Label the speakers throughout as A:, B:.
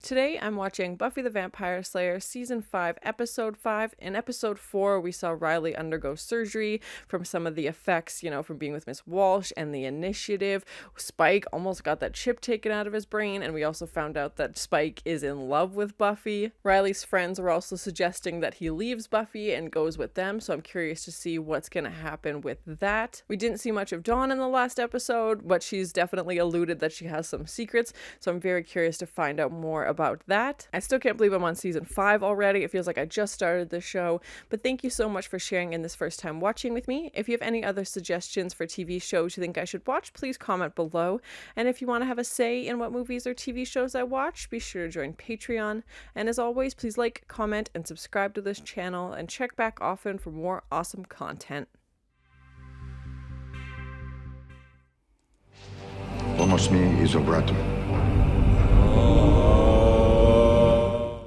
A: Today I'm watching Buffy the Vampire Slayer Season 5, Episode 5. In Episode 4, we saw Riley undergo surgery from some of the effects, from being with Miss Walsh and the Initiative. Spike almost got that chip taken out of his brain, and we also found out that Spike is in love with Buffy. Riley's friends were also suggesting that he leaves Buffy and goes with them, so I'm curious to see what's going to happen with that. We didn't see much of Dawn in the last episode, but she's definitely alluded that she has some secrets, so I'm very curious to find out more about that. I still can't believe I'm on season 5 already. It feels like I just started the show, but thank you so much for sharing in this first time watching with me. If you have any other suggestions for TV shows you think I should watch, please comment below. And if you want to have a say in what movies or TV shows I watch, be sure to join Patreon. And as always, please like, comment, and subscribe to this channel, and check back often for more awesome content.
B: Pomóż mi i zobratem.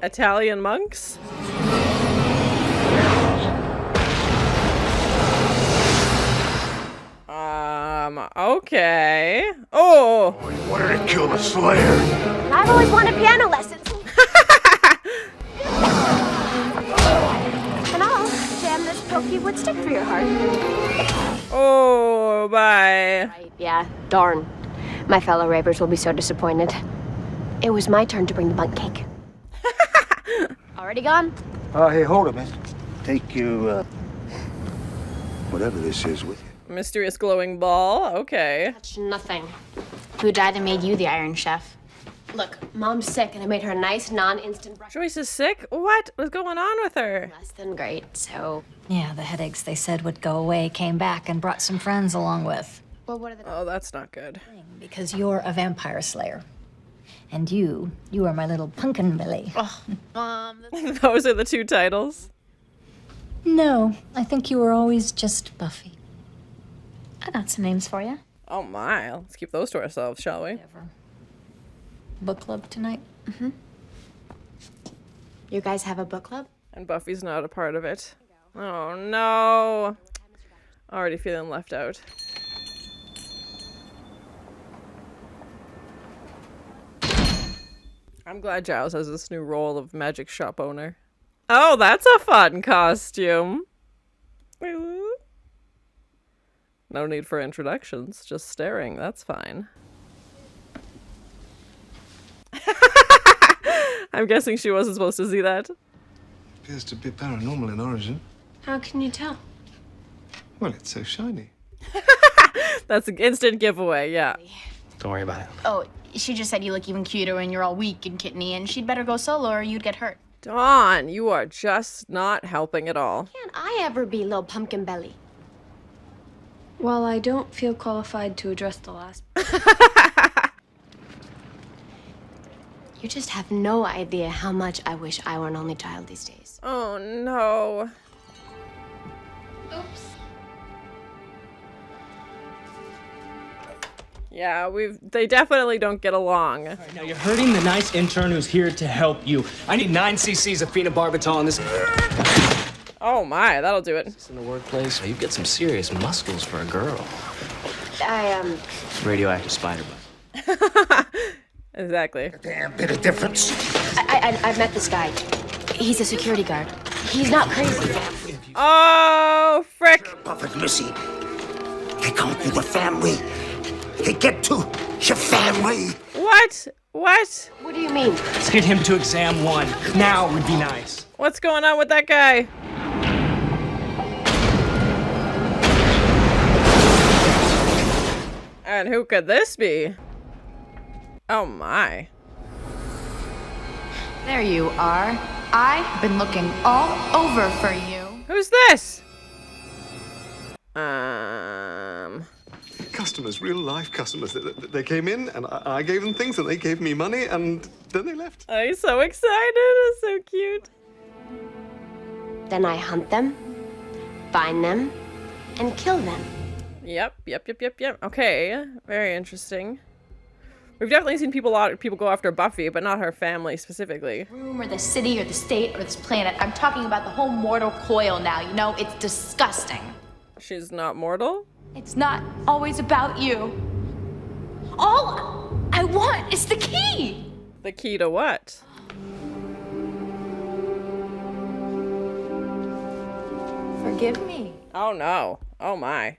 A: Italian monks? Okay. Oh!
B: You wanted to kill the Slayer.
C: I've always wanted piano lessons. And I'll jam this pokey wood stick for your heart.
A: Oh, bye.
C: Right, yeah, darn. My fellow ravers will be so disappointed. It was my turn to bring the bunk cake. Already gone?
B: Hey, hold it, man. Take your, whatever this is with you.
A: Mysterious glowing ball. Okay.
C: Touch nothing.
D: Who died and made you the Iron Chef?
C: Look, Mom's sick and I made her a nice non-instant breakfast.
A: Joyce is sick? What was going on with her?
C: Less than great, so...
E: Yeah, the headaches they said would go away came back and brought some friends along with.
C: Well, what are the...
A: Oh, that's not good.
E: Because you're a vampire slayer. And you are my little pumpkin Billy.
D: Oh, Mom.
A: Those are the two titles.
E: No, I think you were always just Buffy.
D: I got some names for you.
A: Oh my, let's keep those to ourselves, shall we?
E: Whatever. Book club tonight?
C: Mm-hmm. You guys have a book club?
A: And Buffy's not a part of it. Oh no. Already feeling left out. I'm glad Giles has this new role of magic shop owner. Oh, that's a fun costume. No need for introductions, just staring, that's fine. I'm guessing she wasn't supposed to see that.
F: Appears to be paranormal in origin.
C: How can you tell?
F: Well, it's so shiny.
A: That's an instant giveaway, yeah.
G: Don't worry about it.
D: Oh, she just said you look even cuter when you're all weak and kitteny, and she'd better go solo or you'd get hurt.
A: Dawn, you are just not helping at all.
C: Can't I ever be little pumpkin belly?
H: Well, I don't feel qualified to address the last...
C: You just have no idea how much I wish I were an only child these days.
A: Oh no.
D: Oops.
A: Yeah, they definitely don't get along.
G: All right, now you're hurting the nice intern who's here to help you. I need 9 cc's of phenobarbital in this.
A: Oh my, that'll do it.
G: It's in the workplace. You get some serious muscles for a girl. Radioactive spider bite.
A: Exactly.
B: Damn bit of difference.
C: I've met this guy. He's a security guard. He's not crazy.
A: Oh, frick.
B: Buffett, Missy. They come through the family. They get to your family.
A: What? What?
C: What do you mean?
G: Let's get him to exam 1. Now would be nice.
A: What's going on with that guy? And who could this be? Oh my.
D: There you are. I've been looking all over for you.
A: Who's this?
F: Customers, real life customers. They came in and I gave them things and they gave me money and then they left.
A: I'm so excited. It's so cute.
C: Then I hunt them, find them, and kill them.
A: Yep. Okay, very interesting. We've definitely seen people go after Buffy, but not her family specifically.
D: Room or the city or the state or this planet. I'm talking about the whole mortal coil now, you know? It's disgusting.
A: She's not mortal?
D: It's not always about you. All I want is the key.
A: The key to what?
D: Forgive me.
A: Oh no. Oh my.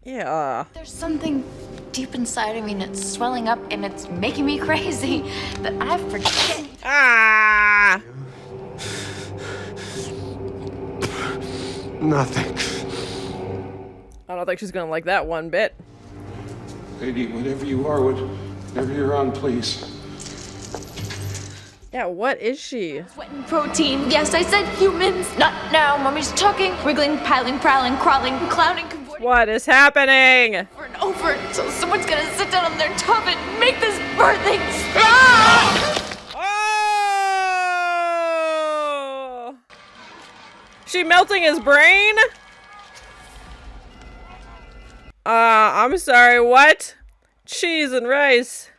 A: Yeah.
D: There's something deep inside of me and it's swelling up and it's making me crazy that I forget.
A: Ah!
F: Nothing.
A: I don't think she's gonna like that one bit.
I: Lady, whatever you are, whatever you're on, please.
A: Yeah, what is she?
D: Sweat and protein. Yes, I said humans. Not now. Mommy's talking, wriggling, piling, prowling, crawling, clowning, cavorting.
A: What is happening?
D: Over and over. So someone's gonna sit down on their tub and make this birthing stop!
A: Oh! She melting his brain? I'm sorry, what? Cheese and rice.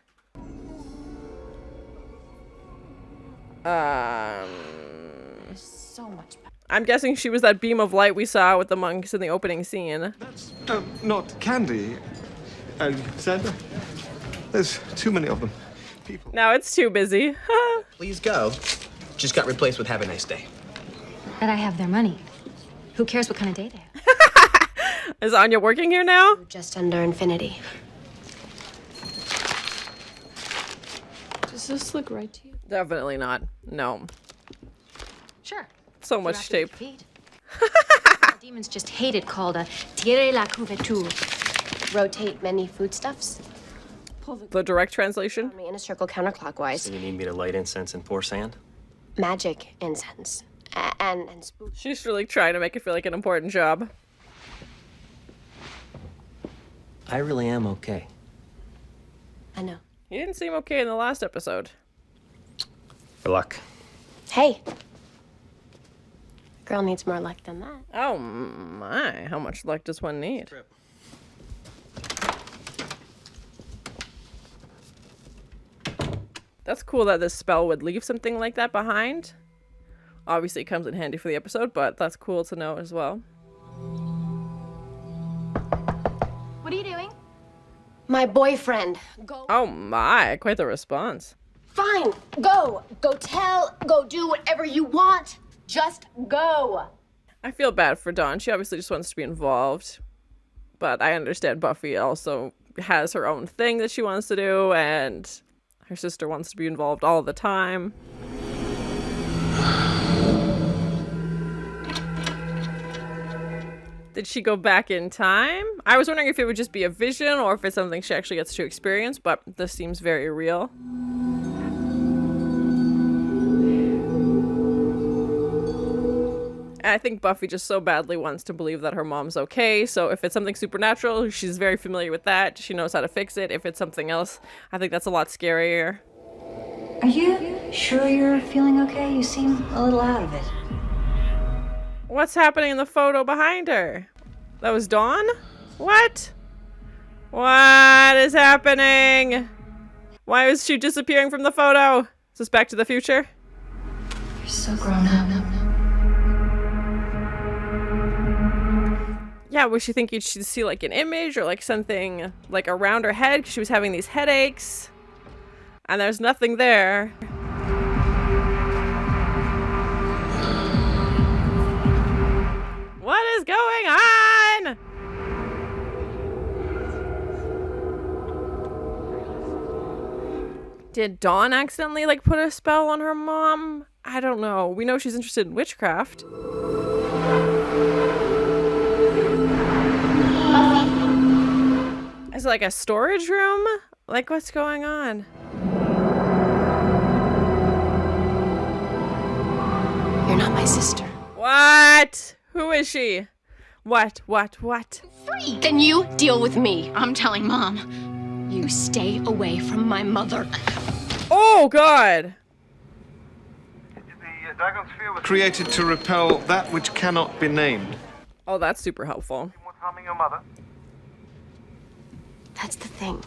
D: So much better.
A: I'm guessing she was that beam of light we saw with the monks in the opening scene.
F: That's not candy. Xander, there's too many of them. People.
A: Now it's too busy.
J: Please go. Just got replaced with have a nice day.
E: But I have their money. Who cares what kind of day they have?
A: Is Anya working here now?
C: Just under infinity.
H: Does this look right to you?
A: Definitely not. No.
E: Sure.
A: So much tape.
E: Demons just hate it called a tirer la couverture.
C: Rotate many foodstuffs.
A: The direct translation?
C: Me in a circle counterclockwise.
J: So you need me to light incense and pour sand?
C: Magic incense. And spook.
A: She's really trying to make it feel like an important job.
J: I really am okay.
C: I know.
A: He didn't seem okay in the last episode.
J: For luck.
C: Hey. Girl needs more luck than that.
A: Oh my, how much luck does one need? That's cool that this spell would leave something like that behind. Obviously it comes in handy for the episode, but that's cool to know as well.
C: What are you doing? My boyfriend. Go.
A: Oh my, quite the response.
C: Fine. Go. Go tell. Go do whatever you want. Just go.
A: I feel bad for Dawn. She obviously just wants to be involved. But I understand Buffy also has her own thing that she wants to do, and her sister wants to be involved all the time. Did she go back in time? I was wondering if it would just be a vision or if it's something she actually gets to experience, but this seems very real. And I think Buffy just so badly wants to believe that her mom's okay, so if it's something supernatural, she's very familiar with that. She knows how to fix it. If it's something else, I think that's a lot scarier.
E: Are you sure you're feeling okay? You seem a little out of it.
A: What's happening in the photo behind her? That was Dawn? What? What is happening? Why is she disappearing from the photo? Is this Back to the Future?
E: You're so grown up.
A: Yeah, was she thinking she'd see like an image or like something like around her head because she was having these headaches? And there's nothing there. What is going on? Did Dawn accidentally like put a spell on her mom? I don't know. We know she's interested in witchcraft. Is it like a storage room? Like what's going on?
C: You're not my sister.
A: What? Who is she? What?
C: Free. Then you deal with me. I'm telling Mom. You stay away from my mother.
A: Oh, God.
F: Created to repel that which cannot be named.
A: Oh, that's super helpful.
C: That's the thing.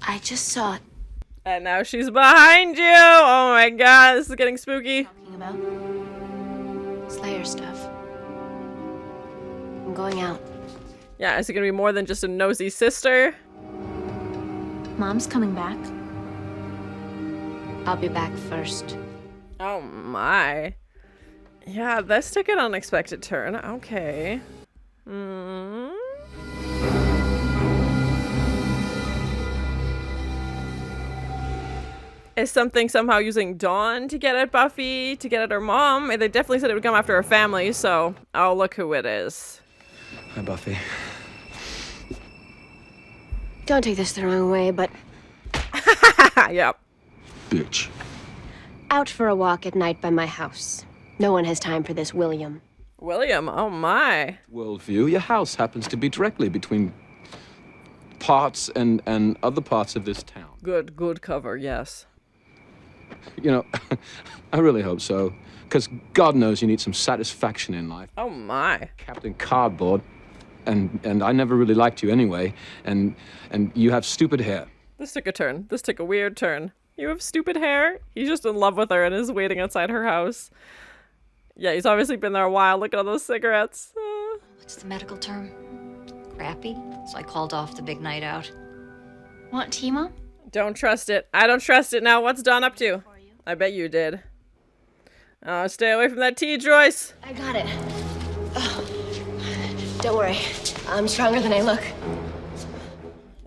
C: I just saw it.
A: And now she's behind you. Oh my God, this is getting spooky.
C: Talking about Slayer stuff. I'm going out.
A: Yeah, is it gonna be more than just a nosy sister?
D: Mom's coming back.
C: I'll be back first.
A: Oh my. Yeah, this took an unexpected turn. Okay. Is something somehow using Dawn to get at Buffy, to get at her mom? They definitely said it would come after her family, so oh, look who it is.
J: Hi, Buffy.
C: Don't take this the wrong way, but
A: Yep.
I: Bitch.
C: out for a walk at night by my house. No one has time for this, William.
A: William, oh my.
I: Worldview. Your house happens to be directly between parts and other parts of this town.
A: Good cover, yes.
I: You know, I really hope so. Because God knows you need some satisfaction in life.
A: Oh my.
I: Captain Cardboard. And I never really liked you anyway. And you have stupid hair.
A: This took a turn. This took a weird turn. You have stupid hair? He's just in love with her and is waiting outside her house. Yeah, he's obviously been there a while. Look at all those cigarettes.
E: What's the medical term? Crappy? So I called off the big night out.
H: Want tea, Mom?
A: Don't trust it. I don't trust it now. What's Dawn up to? I bet you did. Oh, stay away from that tea, Joyce.
C: I got it. Oh. Don't worry. I'm stronger than I look.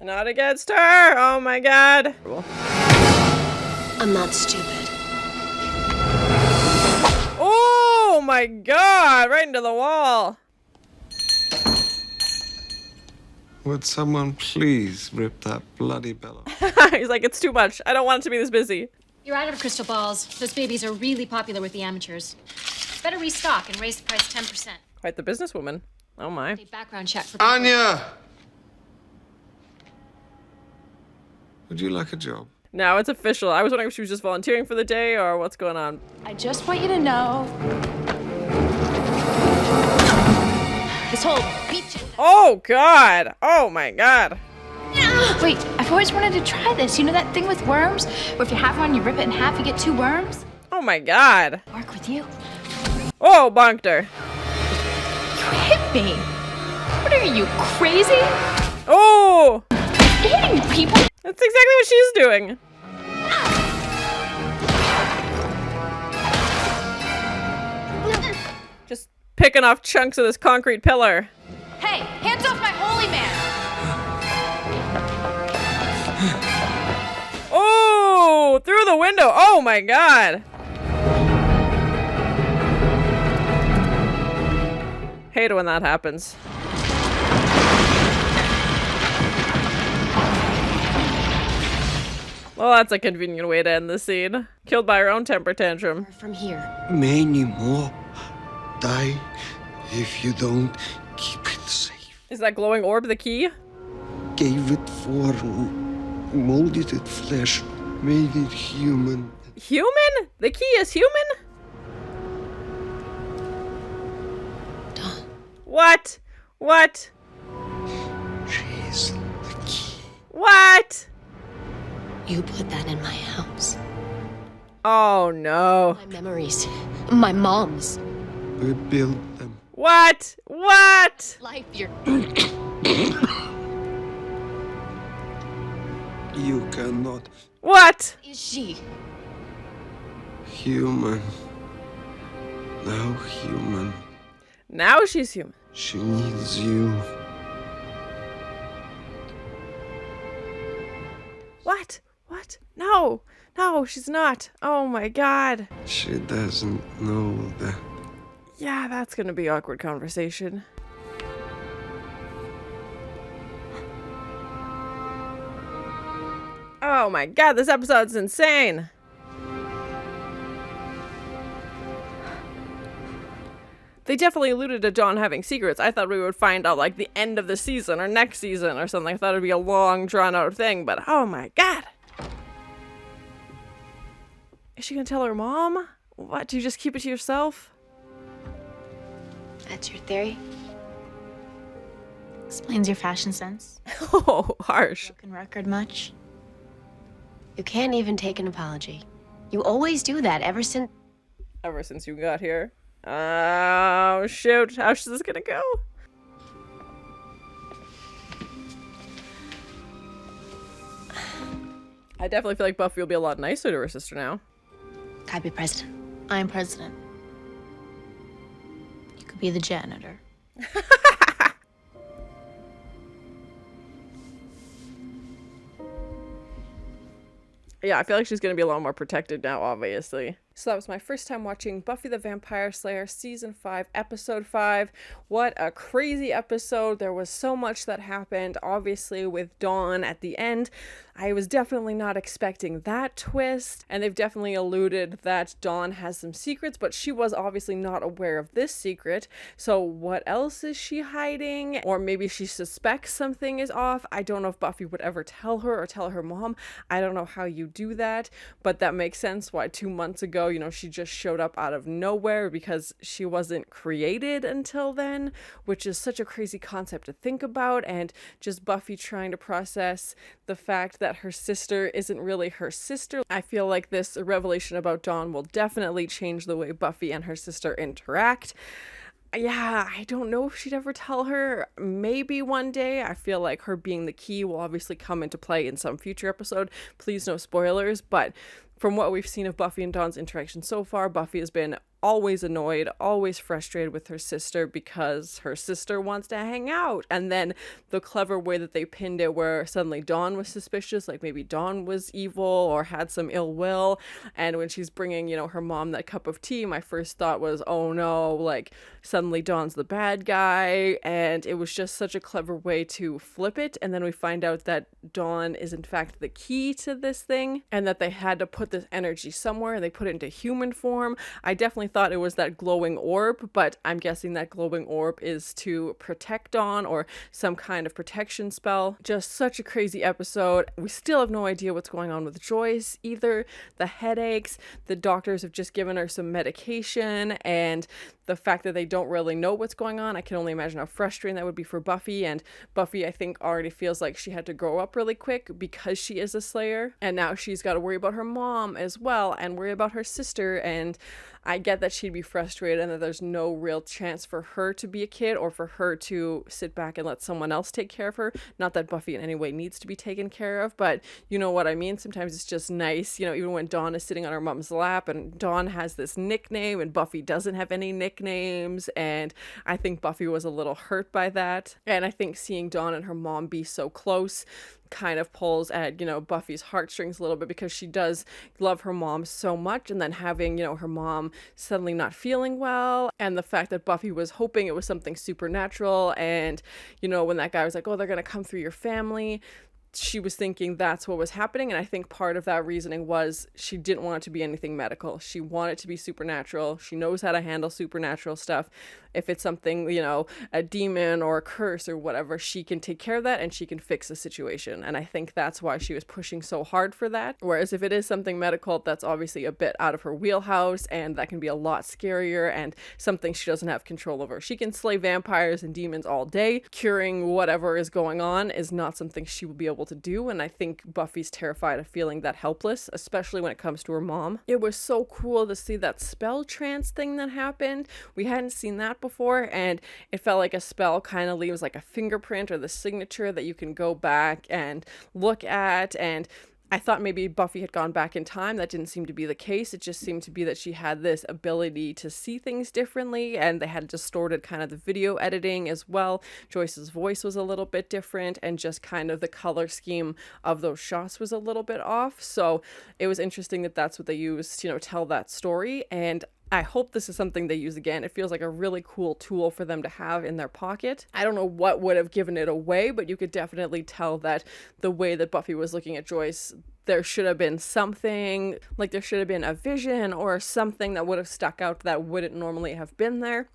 A: Not against her. Oh my god.
C: I'm not stupid.
A: Oh my god. Right into the wall.
F: Would someone please rip that bloody bell off?
A: He's like, it's too much. I don't want it to be this busy.
K: You're out of crystal balls. Those babies are really popular with the amateurs. Better restock and raise the price 10%.
A: Quite the businesswoman. Oh my.
K: Background check for
F: Anya! Would you like a job?
A: Now it's official. I was wondering if she was just volunteering for the day or what's going on.
D: I just want you to know. This whole beach.
A: Oh god. Oh my god.
D: Wait, I've always wanted to try this. You know that thing with worms? Where if you have one, you rip it in half, you get 2 worms?
A: Oh my god.
D: Work with you.
A: Oh, bonked her.
D: You hit me. What are you, crazy?
A: Oh!
D: Hitting people?
A: That's exactly what she's doing. Just picking off chunks of this concrete pillar.
D: Hey, hands off my holy man!
A: Oh! Through the window. Oh my god. Hate it when that happens. Well, that's a convenient way to end the scene. Killed by her own temper tantrum.
C: From here.
B: Many more die if you don't keep it safe.
A: Is that glowing orb the key?
B: Gave it form, molded it flesh, made it human.
A: Human? The key is human?
C: Dawn.
A: What? What?
B: She's the key.
A: What?
C: You put that in my house.
A: Oh no.
C: My memories. My mom's.
B: We built them.
A: What? What?
C: Life, you're...
B: You cannot.
A: What?
C: Is she?
B: Human. Now human.
A: Now she's human.
B: She needs you.
A: What? What? No. No, she's not. Oh my god.
B: She doesn't know that.
A: Yeah, that's gonna be awkward conversation. Oh my god, this episode's insane. They definitely alluded to Dawn having secrets. I thought we would find out like the end of the season or next season or something. I thought it'd be a long, drawn out thing, but oh my god. Is she gonna tell her mom? What, do you just keep it to yourself?
C: That's your theory?
K: Explains your fashion sense.
A: Oh, harsh.
K: Broken record much?
C: You can't even take an apology. You always do that ever since...
A: Ever since you got here. Oh, shoot. How's this gonna go? I definitely feel like Buffy will be a lot nicer to her sister now.
C: I'd be president.
K: I'm president.
D: be the janitor.
A: Yeah, I feel like she's going to be a lot more protected now, obviously. So that was my first time watching Buffy the Vampire Slayer Season 5, Episode 5. What a crazy episode. There was so much that happened, obviously, with Dawn at the end. I was definitely not expecting that twist, and they've definitely alluded that Dawn has some secrets, but she was obviously not aware of this secret. So what else is she hiding? Or maybe she suspects something is off. I don't know if Buffy would ever tell her or tell her mom. I don't know how you do that, but that makes sense why 2 months ago, she just showed up out of nowhere because she wasn't created until then, which is such a crazy concept to think about. And just Buffy trying to process the fact that her sister isn't really her sister. I feel like this revelation about Dawn will definitely change the way Buffy and her sister interact. Yeah, I don't know if she'd ever tell her. Maybe one day. I feel like her being the key will obviously come into play in some future episode. Please, no spoilers, but from what we've seen of Buffy and Dawn's interaction so far, Buffy has been always annoyed, always frustrated with her sister because her sister wants to hang out. And then the clever way that they pinned it where suddenly Dawn was suspicious, like maybe Dawn was evil or had some ill will. And when she's bringing, her mom that cup of tea, my first thought was, oh no, like suddenly Dawn's the bad guy. And it was just such a clever way to flip it. And then we find out that Dawn is in fact the key to this thing and that they had to put this energy somewhere and they put it into human form. I definitely thought it was that glowing orb, but I'm guessing that glowing orb is to protect Dawn or some kind of protection spell. Just such a crazy episode. We still have no idea what's going on with Joyce either. The headaches, the doctors have just given her some medication, and the fact that they don't really know what's going on, I can only imagine how frustrating that would be for Buffy. And Buffy, I think, already feels like she had to grow up really quick because she is a Slayer, and now she's got to worry about her mom as well and worry about her sister. And I get that she'd be frustrated and that there's no real chance for her to be a kid or for her to sit back and let someone else take care of her. Not that Buffy in any way needs to be taken care of, but you know what I mean? Sometimes it's just nice, even when Dawn is sitting on her mom's lap and Dawn has this nickname and Buffy doesn't have any nicknames, and I think Buffy was a little hurt by that. And I think seeing Dawn and her mom be so close kind of pulls at, Buffy's heartstrings a little bit because she does love her mom so much, and then having, her mom suddenly not feeling well, and the fact that Buffy was hoping it was something supernatural, and, when that guy was like, oh, they're gonna come through your family, she was thinking that's what was happening. And I think part of that reasoning was she didn't want it to be anything medical. She wanted it to be supernatural. She knows how to handle supernatural stuff. If it's something, a demon or a curse or whatever, she can take care of that and she can fix the situation. And I think that's why she was pushing so hard for that. Whereas if it is something medical, that's obviously a bit out of her wheelhouse, and that can be a lot scarier and something she doesn't have control over. She can slay vampires and demons all day. Curing whatever is going on is not something she will be able to do. And I think Buffy's terrified of feeling that helpless, especially when it comes to her mom. It was so cool to see that spell trance thing that happened. We hadn't seen that before, and it felt like a spell kind of leaves like a fingerprint or the signature that you can go back and look at. And I thought maybe Buffy had gone back in time. That didn't seem to be the case. It just seemed to be that she had this ability to see things differently, and they had distorted kind of the video editing as well. Joyce's voice was a little bit different, and just kind of the color scheme of those shots was a little bit off. So it was interesting that that's what they used, tell that story. And I hope this is something they use again. It feels like a really cool tool for them to have in their pocket. I don't know what would have given it away, but you could definitely tell that the way that Buffy was looking at Joyce, there should have been something, like there should have been a vision or something that would have stuck out that wouldn't normally have been there.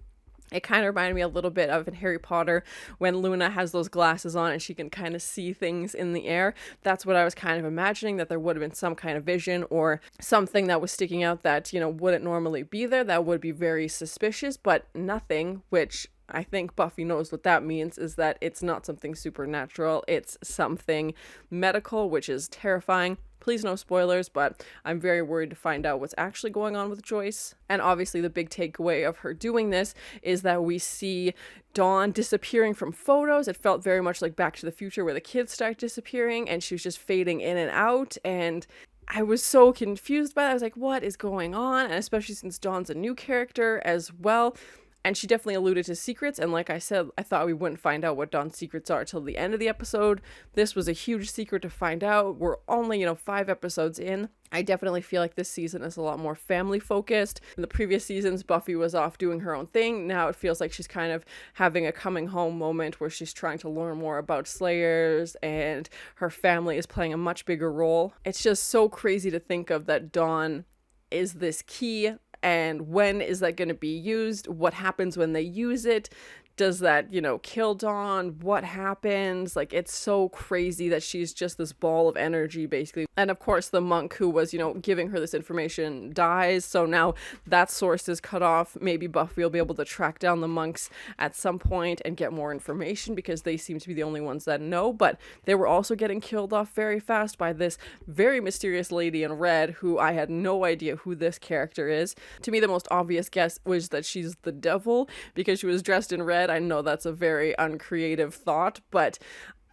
A: It kind of reminded me a little bit of in Harry Potter when Luna has those glasses on and she can kind of see things in the air. That's what I was kind of imagining, that there would have been some kind of vision or something that was sticking out that, wouldn't normally be there, that would be very suspicious, but nothing, which I think Buffy knows what that means, is that it's not something supernatural, it's something medical, which is terrifying. Please no spoilers, but I'm very worried to find out what's actually going on with Joyce. And obviously the big takeaway of her doing this is that we see Dawn disappearing from photos. It felt very much like Back to the Future where the kids start disappearing and she was just fading in and out, and I was so confused by that. I was like, what is going on? And especially since Dawn's a new character as well. And she definitely alluded to secrets, and like I said, I thought we wouldn't find out what Dawn's secrets are till the end of the episode. This was a huge secret to find out. We're only, 5 episodes in. I definitely feel like this season is a lot more family focused. In the previous seasons, Buffy was off doing her own thing. Now it feels like she's kind of having a coming home moment where she's trying to learn more about Slayers, and her family is playing a much bigger role. It's just so crazy to think of that Dawn is this key, and when is that going to be used? What happens when they use it? Does that, kill Dawn? What happens? Like, it's so crazy that she's just this ball of energy, basically. And of course, the monk who was, giving her this information dies. So now that source is cut off. Maybe Buffy will be able to track down the monks at some point and get more information, because they seem to be the only ones that know. But they were also getting killed off very fast by this very mysterious lady in red, who I had no idea who this character is. To me, the most obvious guess was that she's the devil, because she was dressed in red. I know that's a very uncreative thought,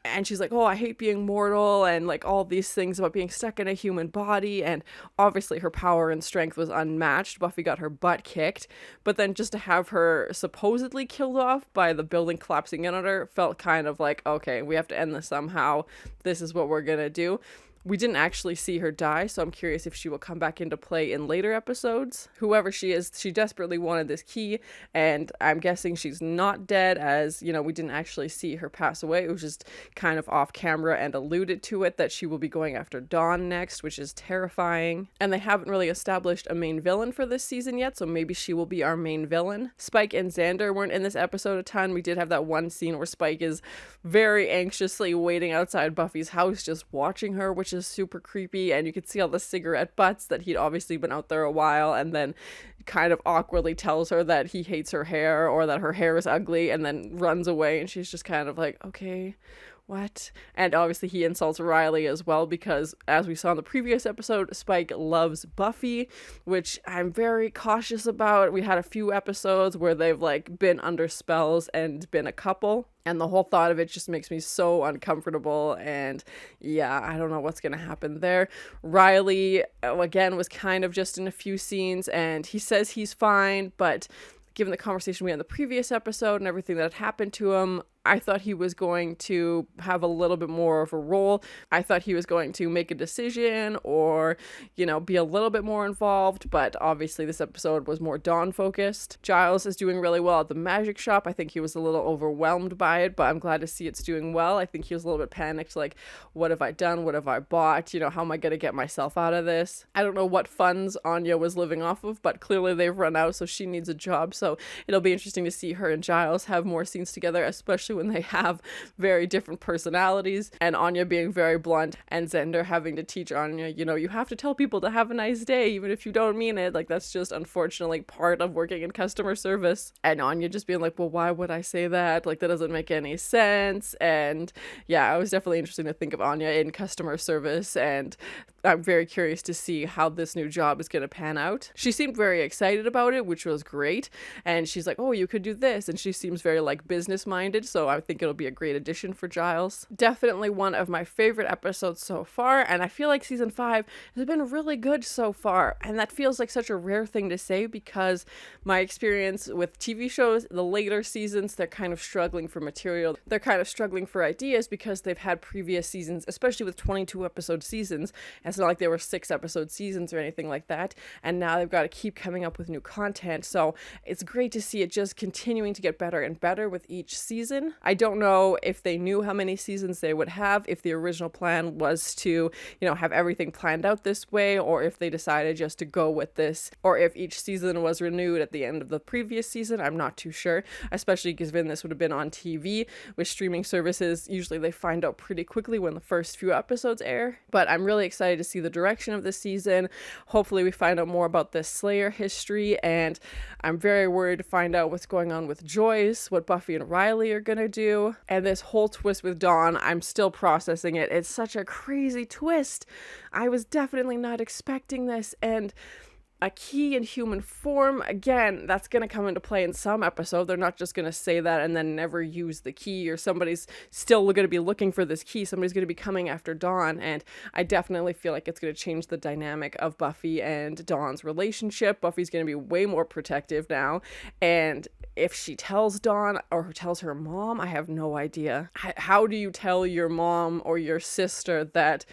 A: and she's like, oh, I hate being mortal, and like all these things about being stuck in a human body, and obviously her power and strength was unmatched. Buffy got her butt kicked, but then just to have her supposedly killed off by the building collapsing in on her felt kind of like, okay, we have to end this somehow. This is what we're gonna do. We didn't actually see her die, so I'm curious if she will come back into play in later episodes. Whoever she is, she desperately wanted this key, and I'm guessing she's not dead, as, we didn't actually see her pass away. It was just kind of off camera and alluded to it that she will be going after Dawn next, which is terrifying. And they haven't really established a main villain for this season yet, so maybe she will be our main villain. Spike and Xander weren't in this episode a ton. We did have that one scene where Spike is very anxiously waiting outside Buffy's house, just watching her, which is super creepy, and you could see all the cigarette butts that he'd obviously been out there a while, and then kind of awkwardly tells her that he hates her hair, or that her hair is ugly, and then runs away, and she's just kind of like, okay, what? And obviously he insults Riley as well, because as we saw in the previous episode, Spike loves Buffy, which I'm very cautious about. We had a few episodes where they've like been under spells and been a couple, and the whole thought of it just makes me so uncomfortable, and yeah, I don't know what's gonna happen there. Riley, again, was kind of just in a few scenes, and he says he's fine, but given the conversation we had in the previous episode and everything that had happened to him, I thought he was going to have a little bit more of a role. I thought he was going to make a decision or, be a little bit more involved, but obviously this episode was more Dawn focused. Giles is doing really well at the magic shop. I think he was a little overwhelmed by it, but I'm glad to see it's doing well. I think he was a little bit panicked, like, what have I done? What have I bought? How am I going to get myself out of this? I don't know what funds Anya was living off of, but clearly they've run out, so she needs a job. So it'll be interesting to see her and Giles have more scenes together, especially when they have very different personalities, and Anya being very blunt, and Xander having to teach Anya, you have to tell people to have a nice day, even if you don't mean it. Like, that's just unfortunately part of working in customer service. And Anya just being like, well, why would I say that? Like, that doesn't make any sense. And yeah, it was definitely interesting to think of Anya in customer service, and I'm very curious to see how this new job is going to pan out. She seemed very excited about it, which was great. And she's like, oh, you could do this. And she seems very like business minded. So I think it'll be a great addition for Giles. Definitely one of my favorite episodes so far. And I feel like season 5 has been really good so far. And that feels like such a rare thing to say, because my experience with TV shows, the later seasons, they're kind of struggling for material. They're kind of struggling for ideas because they've had previous seasons, especially with 22 episode seasons. It's not like they were 6 episode seasons or anything like that, and now they've got to keep coming up with new content. So it's great to see it just continuing to get better and better with each season. I don't know if they knew how many seasons they would have, if the original plan was to, have everything planned out this way, or if they decided just to go with this, or if each season was renewed at the end of the previous season. I'm not too sure, especially given this would have been on TV. With streaming services, usually they find out pretty quickly when the first few episodes air. But I'm really excited to see the direction of this season. Hopefully we find out more about this Slayer history, and I'm very worried to find out what's going on with Joyce, what Buffy and Riley are gonna do, and this whole twist with Dawn. I'm still processing it. It's such a crazy twist. I was definitely not expecting this, and a key in human form, again, that's going to come into play in some episode. They're not just going to say that and then never use the key, or somebody's still going to be looking for this key. Somebody's going to be coming after Dawn, and I definitely feel like it's going to change the dynamic of Buffy and Dawn's relationship. Buffy's going to be way more protective now, and if she tells Dawn or tells her mom, I have no idea. How do you tell your mom or your sister that,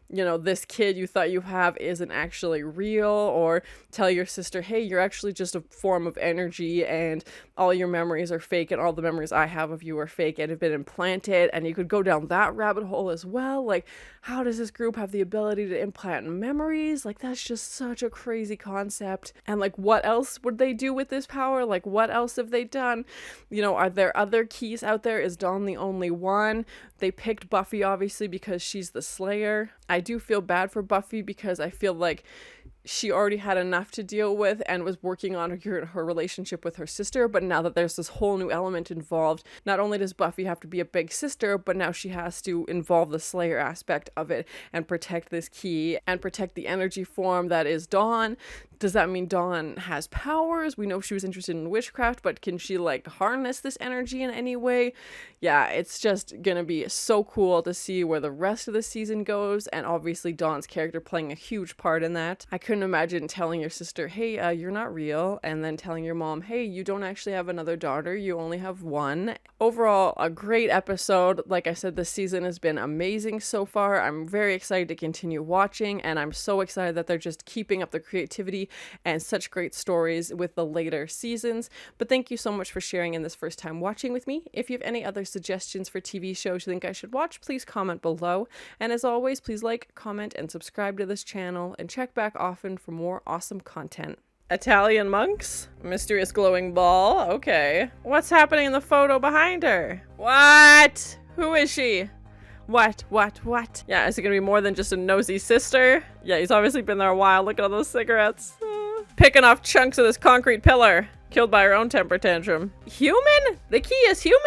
A: you know, this kid you thought you have isn't actually real, or tell your sister, hey, you're actually just a form of energy and all your memories are fake and all the memories I have of you are fake and have been implanted. And you could go down that rabbit hole as well. Like, how does this group have the ability to implant memories? Like, that's just such a crazy concept. And like, what else would they do with this power? Like, what else have they done? You know, are there other keys out there? Is Dawn the only one? They picked Buffy obviously because she's the Slayer. I do feel bad for Buffy because I feel like she already had enough to deal with and was working on her relationship with her sister, but now that there's this whole new element involved, not only does Buffy have to be a big sister, but now she has to involve the Slayer aspect of it and protect this key and protect the energy form that is Dawn. Does that mean Dawn has powers? We know she was interested in witchcraft, but can she like harness this energy in any way? Yeah, it's just gonna be so cool to see where the rest of the season goes, and obviously Dawn's character playing a huge part in that. I couldn't imagine telling your sister, hey, you're not real, and then telling your mom, hey, you don't actually have another daughter, you only have one. Overall, a great episode. Like I said, this season has been amazing so far. I'm very excited to continue watching, and I'm so excited that they're just keeping up the creativity and such great stories with the later seasons. But thank you so much for sharing in this first time watching with me. If you have any other suggestions for TV shows you think I should watch, please comment below. And as always, please like, comment, and subscribe to this channel, and check back often for more awesome content. Italian monks? Mysterious glowing ball? Okay. What's happening in the photo behind her? What? Who is she? What? Yeah, is it gonna be more than just a nosy sister? Yeah, he's obviously been there a while. Look at all those cigarettes. Picking off chunks of this concrete pillar. Killed by her own temper tantrum. Human? The key is human?